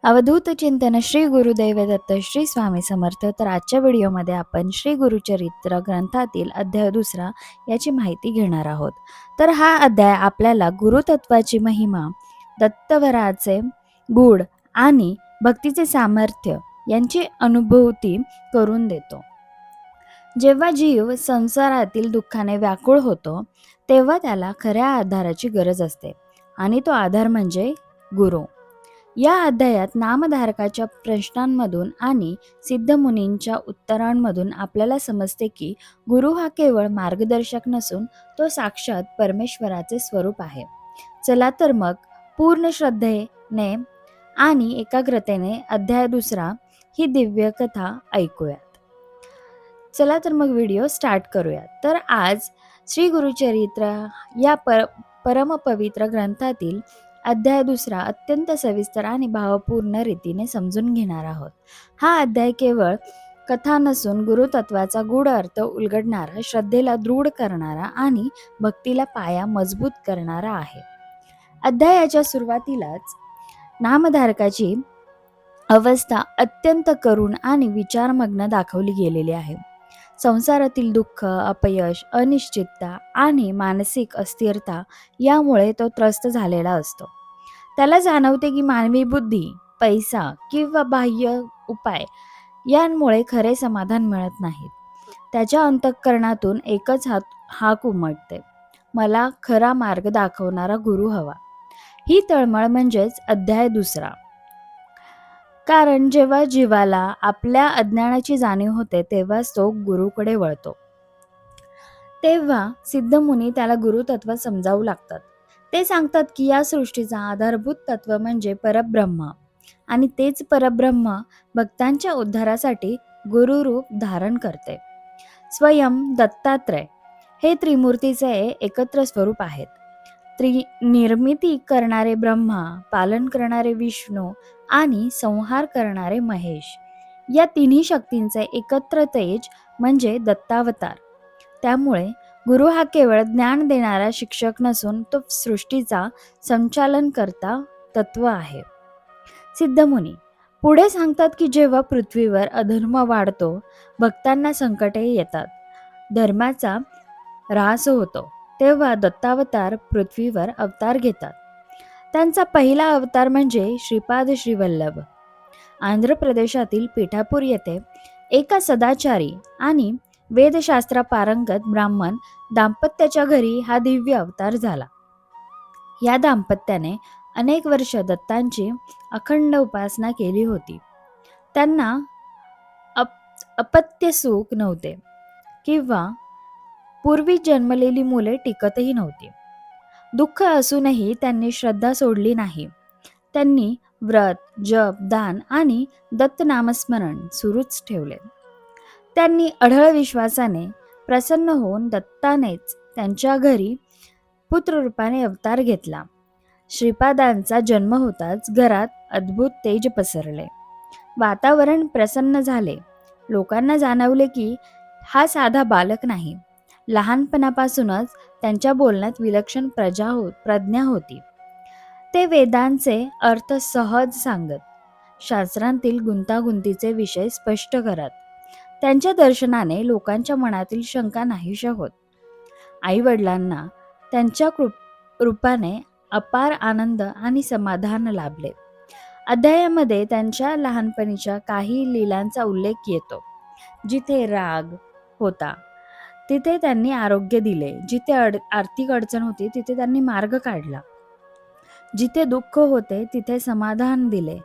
अवधूत चिंतन श्री गुरुदेव दत्त श्री स्वामी समर्थ. तर आजच्या व्हिडिओमध्ये आपण श्री गुरुचरित्र ग्रंथातील अध्याय 2 याची माहिती घेणार आहोत. तर हा अध्याय आपल्याला गुरुतत्वाची महिमा, दत्तवराचे गुण आणि भक्तीचे सामर्थ्य यांची अनुभूती करून देतो. जेव्हा जीव संसारातील दुःखाने व्याकुळ होतो तेव्हा त्याला खऱ्या आधाराची गरज असते आणि तो आधार म्हणजे गुरु. या अध्यायात नामधारकाच्या प्रश्नांमधून आणि सिद्धमुनींच्या उत्तरांमधून आपल्याला समजते की गुरु हा केवळ मार्गदर्शक नसून तो साक्षात परमेश्वराचे स्वरूप आहे. चला तर मग पूर्ण श्रद्धेने आणि एकाग्रतेने अध्याय 2 ही दिव्य कथा ऐकूयात. चला तर मग व्हिडिओ स्टार्ट करूयात. तर आज श्री गुरुचरित्र या परमपवित्र ग्रंथातील अध्याय 2 अत्यंत सविस्तर आणि भावपूर्ण रीतीने समजून घेणार आहोत. हा अध्याय केवळ कथा नसून गुरुतत्वाचा गूढ अर्थ उलगडणारा, श्रद्धेला दृढ करणारा आणि भक्तीला पाया मजबूत करणारा आहे. अध्यायाच्या सुरुवातीलाच नामधारकाची अवस्था अत्यंत करुण आणि विचारमग्न दाखवली गेलेली आहे. संसारातील दुःख, अपयश, अनिश्चितता आणि मानसिक अस्थिरता यामुळे तो त्रस्त झालेला असतो. त्याला जाणवते की मानवी बुद्धी, पैसा किंवा बाह्य उपाय यांमुळे खरे समाधान मिळत नाहीत. त्याच्या अंतःकरणातून एकच हाक उमटते, मला खरा मार्ग दाखवणारा गुरु हवा. ही तळमळ म्हणजेच अध्याय 2. कारण जेव्हा जीवाला आपल्या अज्ञानाची जाणीव होते तेव्हाच तो गुरुकडे वळतो. तेव्हा सिद्धमुनी त्याला गुरुतत्व समजावू लागतात. ते सांगतात की या सृष्टीचा आधारभूत तत्व म्हणजे परब्रह्म आणि तेच परब्रह्म भक्तांच्या उद्धारासाठी गुरुरूप धारण करते. स्वयं दत्तात्रय हे त्रिमूर्तीचे एकत्र स्वरूप आहेत. निर्मिती करणारे ब्रह्मा, पालन करणारे विष्णू आणि संहार करणारे महेश या तिन्ही शक्तींचे एकत्र तेज म्हणजे दत्तावतार. त्यामुळे गुरु हा केवळ ज्ञान देणारा शिक्षक नसून तो सृष्टीचा संचालन करता तत्व आहे. सिद्धमुनी पुढे सांगतात की जेव्हा पृथ्वीवर अधर्म वाढतो, भक्तांना संकटे येतात, धर्माचा ऱ्हास होतो, तेव्हा दत्तावतार पृथ्वीवर अवतार घेतात. त्यांचा पहिला अवतार म्हणजे श्रीपाद श्रीवल्लभ. आंध्र प्रदेशातील पिठापूर येथे एका सदाचारी आणि वेदशास्त्र पारंगत ब्राह्मण दाम्पत्याच्या घरी हा दिव्य अवतार झाला. या दाम्पत्याने अनेक वर्ष दत्तांची अखंड उपासना केली होती. त्यांना अपत्य सुख नव्हते किंवा पूर्वी जन्मलेली मुले टिकतही नव्हती. दुःख असूनही त्यांनी श्रद्धा सोडली नाही. त्यांनी व्रत, जप, दान आणि दत्त नामस्मरण सुरूच ठेवले. त्यांनी अढळ विश्वासाने प्रसन्न होऊन दत्तानेच त्यांच्या घरी पुत्ररूपाने अवतार घेतला. श्रीपादांचा जन्म होताच घरात अद्भुत तेज पसरले. वातावरण प्रसन्न झाले. लोकांना जाणवले की हा साधा बालक नाही, लहानपणापासूनच त्यांच्या बोलण्यात विलक्षण प्रज्ञा होती. ते वेदांचे अर्थ सहज सांगत, शास्त्रांतील गुंतागुंतीचे विषय स्पष्ट करत. त्यांच्या दर्शनाने लोकांच्या मनातील शंका नाहीशा होत. आई वडिलांना त्यांच्या रूपाने अपार आनंद आणि समाधान लाभले. अध्यायामध्ये त्यांच्या लहानपणीच्या काही लीलांचा उल्लेख येतो. जिथे राग होता तिथे त्यांनी आरोग्य दिले, जिथे आर्थिक अडचण होती तिथे त्यांनी मार्ग काढला, जिथे दुःख होते तिथे समाधान दिले.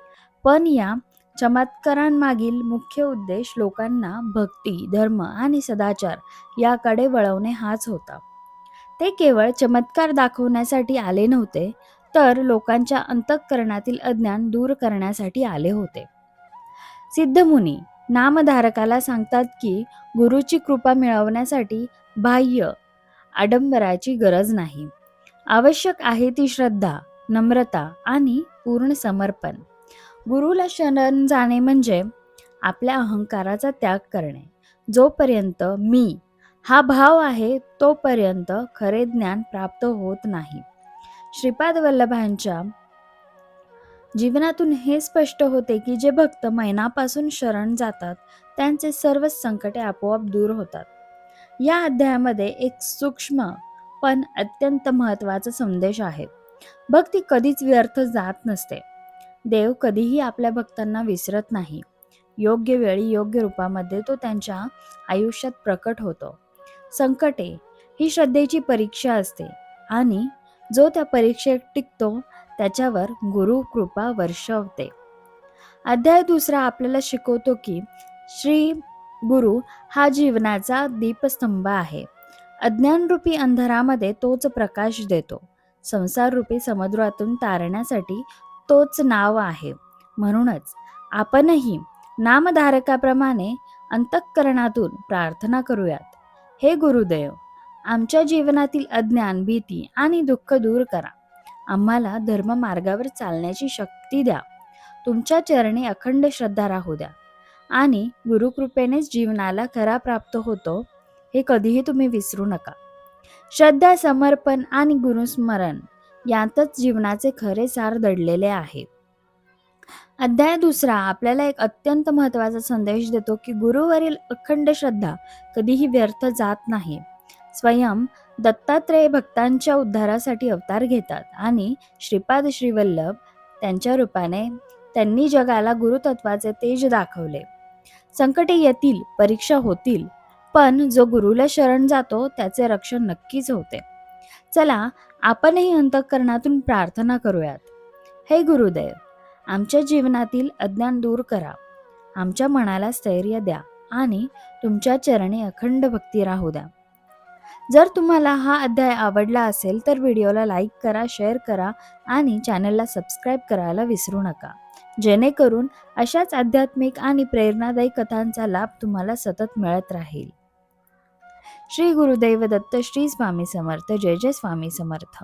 पण या चमत्कारांमागील मुख्य उद्देश लोकांना भक्ती, धर्म आणि सदाचार याकडे वळवणे हाच होता. ते केवळ चमत्कार दाखवण्यासाठी आले नव्हते, तर लोकांच्या अंतःकरणातील अज्ञान दूर करण्यासाठी आले होते. सिद्धमुनी नामधारकाला सांगतात की गुरुची कृपा मिळवण्यासाठी बाह्य आडंबराची गरज नाही. आवश्यक आहे ती श्रद्धा, नम्रता आणि पूर्ण समर्पण. गुरुला शरण जाणे म्हणजे आपल्या अहंकाराचा त्याग करणे. जोपर्यंत मी हा भाव आहे तोपर्यंत खरे ज्ञान प्राप्त होत नाही. श्रीपाद वल्लभांच्या जीवनातून हे स्पष्ट होते की जे भक्त मैनापासून शरण जातात त्यांचे सर्वच संकटे आपोआप दूर होतात. या अध्यायामध्ये एक सूक्ष्म पण अत्यंत महत्त्वाचा संदेश आहे. भक्ती कधीच व्यर्थ जात नसते. देव कधीही आपल्या भक्तांना विसरत नाही. योग्य वेळी योग्य रूपामध्ये तो त्यांच्या आयुष्यात प्रकट होतो. संकटे ही श्रद्धेची परीक्षा असते आणि जो त्या परीक्षेत टिकतो त्याच्यावर गुरु कृपा वर्षवते. अध्याय दुसरा आपल्याला शिकवतो की श्री गुरु हा जीवनाचा दीपस्तंभ आहे. अज्ञानरूपी अंधारामध्ये तोच प्रकाश देतो. संसाररूपी समुद्रातून तारण्यासाठी तोच नाव आहे. म्हणूनच आपणही नामधारकाप्रमाणे अंतःकरणातून प्रार्थना करूयात. हे गुरुदेव, आमच्या जीवनातील अज्ञान, भीती आणि दुःख दूर करा. आम्हाला धर्म मार्गावर चालण्याची शक्ती द्या. तुमच्या चरणी अखंड श्रद्धा राहू द्या आणि गुरुकृपेनेच जीवनाला खरा प्राप्त होतो हे कधीही तुम्ही विसरू नका. श्रद्धा, समर्पण आणि गुरुस्मरण यातच जीवनाचे खरे सार दडलेले आहे. अध्याय दुसरा आपल्याला एक अत्यंत महत्त्वाचा संदेश देतो की गुरुवरील अखंड श्रद्धा कधीही व्यर्थ जात नाही. स्वयं दत्तात्रेय भक्तांच्या उद्धारासाठी अवतार घेतात आणि श्रीपाद श्रीवल्लभ त्यांच्या रूपाने त्यांनी जगाला गुरुतत्वाचे तेज दाखवले. संकटे येतील, परीक्षा होतील, पण जो गुरुला शरण जातो त्याचे रक्षण नक्कीच होते. चला आपणही अंतःकरणातून प्रार्थना करूयात. हे गुरुदेव, आमच्या जीवनातील अज्ञान दूर करा. आमच्या मनाला स्थैर्य द्या आणि तुमच्या चरणी अखंड भक्ती राहू द्या. जर तुम्हाला हा अध्याय आवडला असेल तर व्हिडिओला लाईक करा, शेअर करा आणि चॅनलला सबस्क्राईब करायला विसरू नका, जेणेकरून अशाच आध्यात्मिक आणि प्रेरणादायी कथांचा लाभ तुम्हाला सतत मिळत राहील. श्री गुरुदेव दत्त. श्री स्वामी समर्थ. जय जय स्वामी समर्थ.